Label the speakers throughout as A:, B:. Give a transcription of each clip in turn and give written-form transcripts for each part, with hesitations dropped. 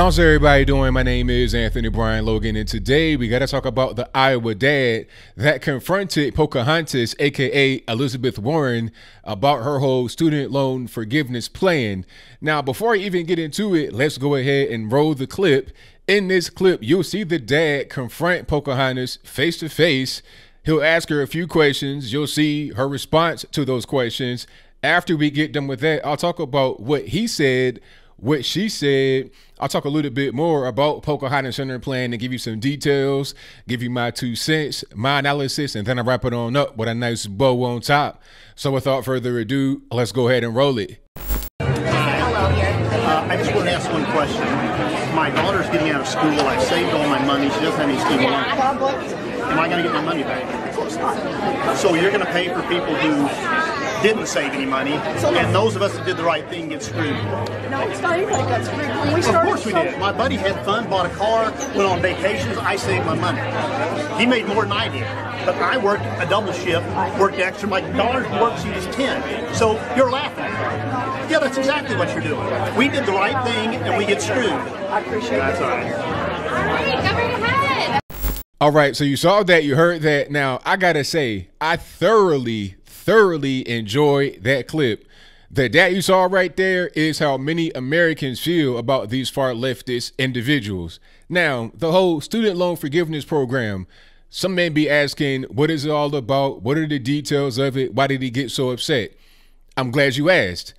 A: How's everybody doing? My name is Anthony Brian Logan, and today we got to talk about the Iowa dad that confronted Pocahontas, aka Elizabeth Warren, about her whole student loan forgiveness plan. Now, before I even get into it, let's go ahead and roll the clip. In this clip, you'll see the dad confront Pocahontas face to face. He'll ask her a few questions. You'll see her response to those questions. After we get done with that, I'll talk about what he said, what she said. I'll talk a little bit more about Pocahontas and her plan and give you some details, give you my 2 cents, my analysis, and then I'll wrap it on up with a nice bow on top. So without further ado, let's go ahead and roll it.
B: I just want to ask one question. My daughter's getting out of school. I've saved all my money. She doesn't have any student loans. Am I going to get my money back?
C: Of course not.
B: So you're going to pay for people who didn't save any money, and those of us that did the right thing get screwed.
C: No, it's not anybody got screwed. When we
B: Of
C: started,
B: course we did. My buddy had fun, bought a car, went on vacations. I saved my money. He made more than I did. But I worked a double shift, worked extra. My daughter's worksheet is 10. So you're laughing. Yeah, that's exactly what you're doing. We did the right thing, and we get screwed.
C: I appreciate it.
B: That's all right.
D: All right, go right ahead.
A: All right, so you saw that, you heard that. Now, I gotta say, I thoroughly enjoyed that clip. That you saw right there is how many Americans feel about these far leftist individuals. Now, the whole student loan forgiveness program, some may be asking, what is it all about? What are the details of it? Why did he get so upset? I'm glad you asked.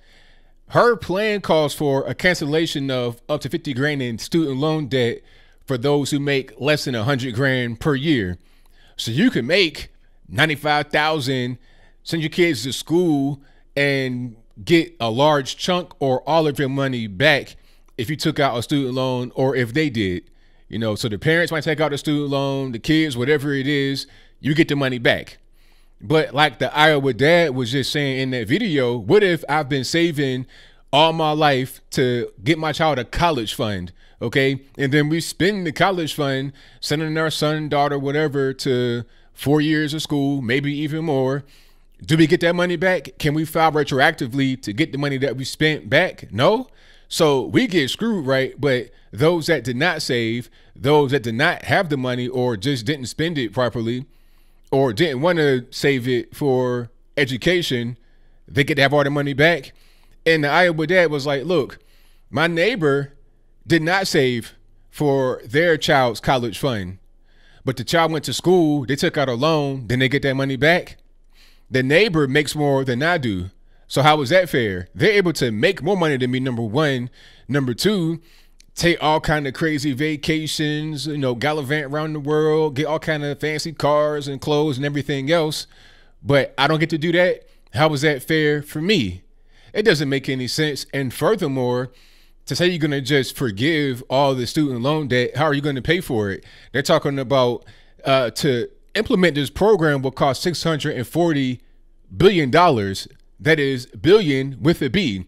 A: Her plan calls for a cancellation of up to 50 grand in student loan debt for those who make less than 100 grand per year. So you can make 95,000, send your kids to school and get a large chunk or all of your money back if you took out a student loan, or if they did. You know, so the parents might take out the student loan, the kids, whatever it is, you get the money back. But like the Iowa dad was just saying in that video, what if I've been saving all my life to get my child a college fund, okay? And then we spend the college fund, sending our son, daughter, whatever, to 4 years of school, maybe even more. Do we get that money back? Can we file retroactively to get the money that we spent back? No. So we get screwed, right? But those that did not save, those that did not have the money or just didn't spend it properly or didn't want to save it for education, they get to have all the money back. And the Iowa dad was like, look, my neighbor did not save for their child's college fund, but the child went to school, they took out a loan, then they get that money back. The neighbor makes more than I do. So how is that fair? They're able to make more money than me, number one. Number two, take all kind of crazy vacations, you know, gallivant around the world, get all kind of fancy cars and clothes and everything else. But I don't get to do that. How is that fair for me? It doesn't make any sense. And furthermore, to say you're going to just forgive all the student loan debt, how are you going to pay for it? They're talking about to implement this program will cost $640 billion. That is billion with a B.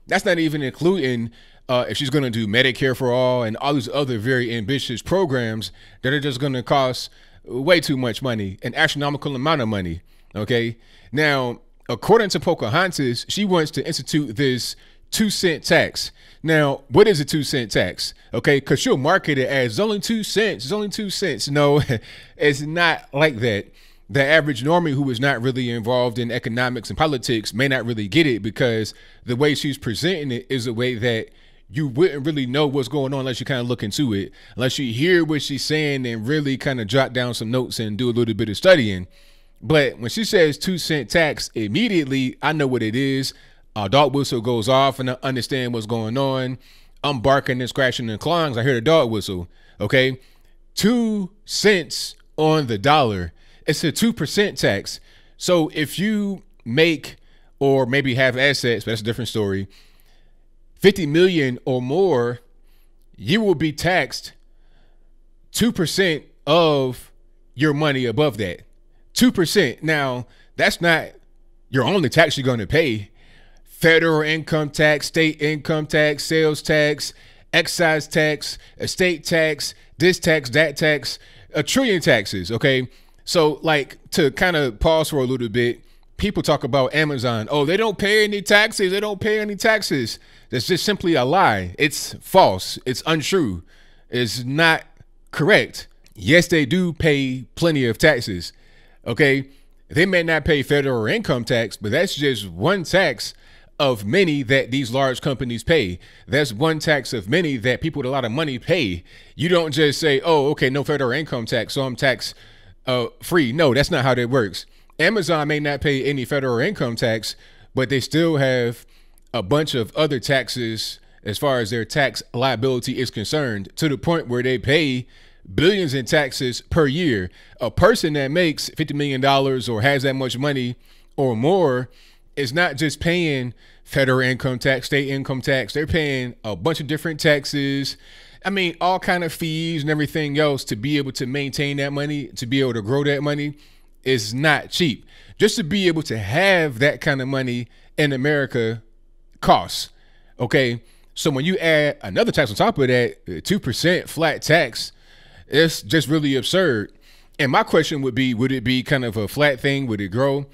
A: That's not even including if she's going to do Medicare for all and all these other very ambitious programs that are just going to cost way too much money, an astronomical amount of money. Okay. Now, according to Pocahontas, she wants to institute this 2-cent tax. Now, what is a 2-cent tax? Okay, because she'll market it as only 2 cents. It's only 2 cents. No, it's not like that. The average normie who is not really involved in economics and politics may not really get it, because the way she's presenting it is a way that you wouldn't really know what's going on unless you kind of look into it, unless you hear what she's saying and really kind of jot down some notes and do a little bit of studying. But when she says 2-cent tax, immediately I know what it is. A dog whistle goes off and I understand what's going on. I'm barking and scratching and clawing as I hear the dog whistle. Okay, 2 cents on the dollar. It's a 2% tax. So if you make, or maybe have assets, but that's a different story, 50 million or more, you will be taxed 2% of your money above that. 2%. Now, that's not your only tax you're going to pay. Federal income tax, state income tax, sales tax, excise tax, estate tax, this tax, that tax, a trillion taxes. Okay. So like, to kind of pause for a little bit, people talk about Amazon. Oh, they don't pay any taxes. They don't pay any taxes. That's just simply a lie. It's false. It's untrue. It's not correct. Yes, they do pay plenty of taxes. Okay. They may not pay federal income tax, but that's just one tax of many that these large companies pay. That's one tax of many that people with a lot of money pay. You don't just say, oh, okay, no federal income tax, so I'm tax free. No, that's not how that works. Amazon may not pay any federal income tax, but they still have a bunch of other taxes as far as their tax liability is concerned, to the point where they pay billions in taxes per year. A person that makes $50 million or has that much money or more is not just paying federal income tax, state income tax. They're paying a bunch of different taxes. I mean, all kind of fees and everything else to be able to maintain that money, to be able to grow that money is not cheap. Just to be able to have that kind of money in America costs. Okay. So when you add another tax on top of that, 2% flat tax, it's just really absurd. And my question would be, would it be kind of a flat thing? Would it grow?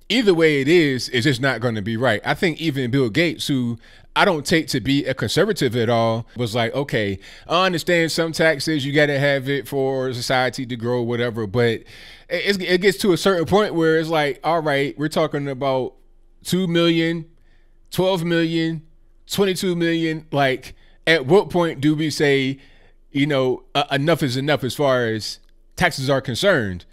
A: Either way it is, it's just not going to be right. I think even Bill Gates, who I don't take to be a conservative at all, was like, okay, I understand some taxes, you got to have it for society to grow, whatever. But it gets to a certain point where it's like, all right, we're talking about 2 million, 12 million, 22 million. Like, at what point do we say, you know, enough is enough as far as taxes are concerned?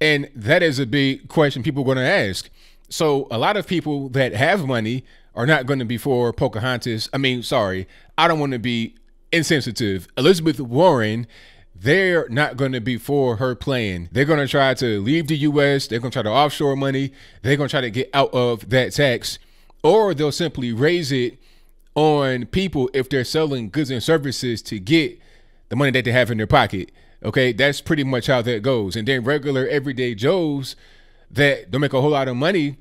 A: And that is a big question people are going to ask. So a lot of people that have money are not going to be for Pocahontas. I mean, sorry, I don't want to be insensitive. Elizabeth Warren, they're not going to be for her plan. They're going to try to leave the U.S. They're going to try to offshore money. They're going to try to get out of that tax, or they'll simply raise it on people if they're selling goods and services to get the money that they have in their pocket. Okay, that's pretty much how that goes. And then regular everyday Joes that don't make a whole lot of money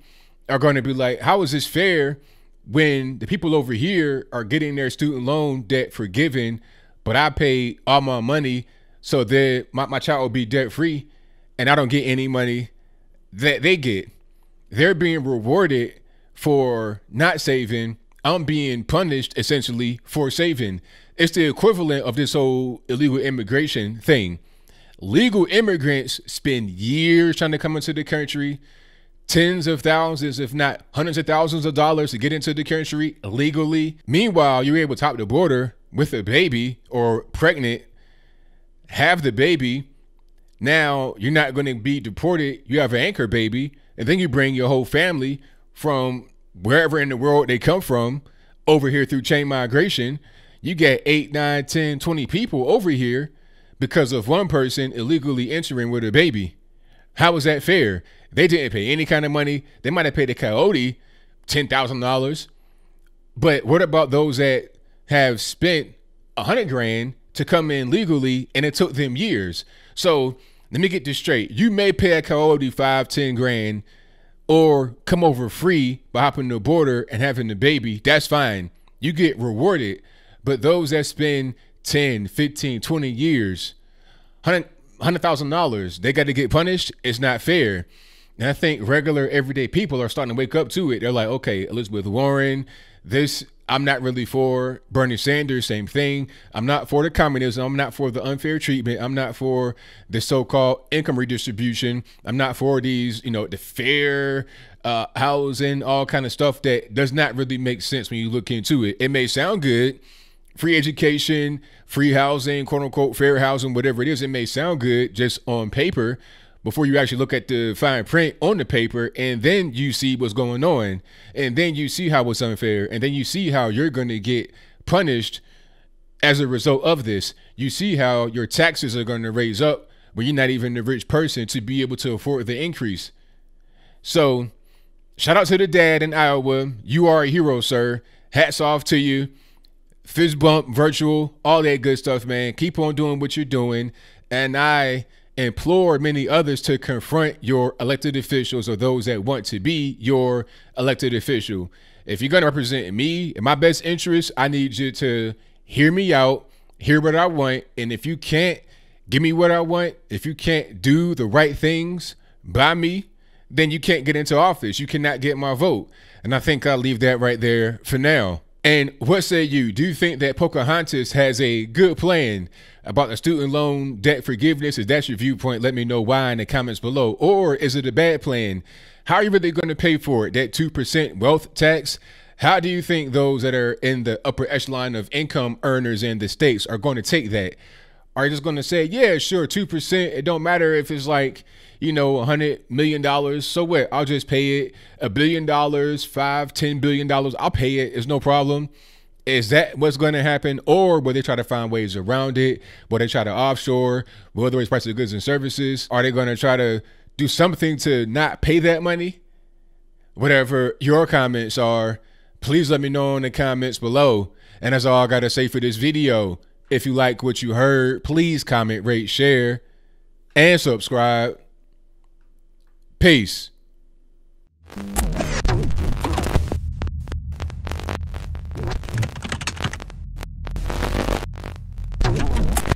A: are going to be like, how is this fair when the people over here are getting their student loan debt forgiven, but I pay all my money so that my child will be debt free, and I don't get any money that they get? They're being rewarded for not saving. I'm being punished essentially for saving. It's the equivalent of this whole illegal immigration thing. Legal immigrants spend years trying to come into the country, tens of thousands, if not hundreds of thousands of dollars to get into the country legally. Meanwhile, you're able to top the border with a baby or pregnant, have the baby. Now you're not going to be deported. You have an anchor baby, and then you bring your whole family from wherever in the world they come from over here through chain migration. You get 8, 9, 10, 20 people over here because of one person illegally entering with a baby. How is that fair? They didn't pay any kind of money. They might have paid the coyote $10,000. But what about those that have spent $100,000 to come in legally and it took them years? So let me get this straight. You may pay a coyote 5, 10 grand or come over free by hopping the border and having the baby. That's fine. You get rewarded. But those that spend 10, 15, 20 years, $100,000, they got to get punished. It's not fair. And I think regular everyday people are starting to wake up to it. They're like, okay, Elizabeth Warren, this, I'm not really for. Bernie Sanders, same thing. I'm not for the communism. I'm not for the unfair treatment. I'm not for the so-called income redistribution. I'm not for these, you know, the fair housing, all kind of stuff that does not really make sense when you look into it. It may sound good. Free education, free housing, quote unquote, fair housing, whatever it is. It may sound good just on paper before you actually look at the fine print on the paper, and then you see what's going on, and then you see how it's unfair, and then you see how you're going to get punished as a result of this. You see how your taxes are going to raise up when you're not even a rich person to be able to afford the increase. So shout out to the dad in Iowa. You are a hero, sir. Hats off to you. Fist bump, virtual, all that good stuff, man. Keep on doing what you're doing. And I implore many others to confront your elected officials or those that want to be your elected official. If you're going to represent me in my best interest, I need you to hear me out, hear what I want. And if you can't give me what I want, if you can't do the right things by me, then you can't get into office. You cannot get my vote. And I think I'll leave that right there for now. And what say you? Do you think that Pocahontas has a good plan about the student loan debt forgiveness? If that's your viewpoint, let me know why in the comments below. Or is it a bad plan? How are you really going to pay for it? That 2% wealth tax? How do you think those that are in the upper echelon of income earners in the states are going to take that? Are you just going to say, yeah, sure, 2%. It don't matter if it's like, you know, $100 million. So what? I'll just pay it. $1 billion, $5-10 billion. I'll pay it. It's no problem. Is that what's going to happen? Or will they try to find ways around it? Will they try to offshore? Will they raise prices of goods and services? Are they going to try to do something to not pay that money? Whatever your comments are, please let me know in the comments below. And that's all I got to say for this video. If you like what you heard, please comment, rate, share, and subscribe. Peace.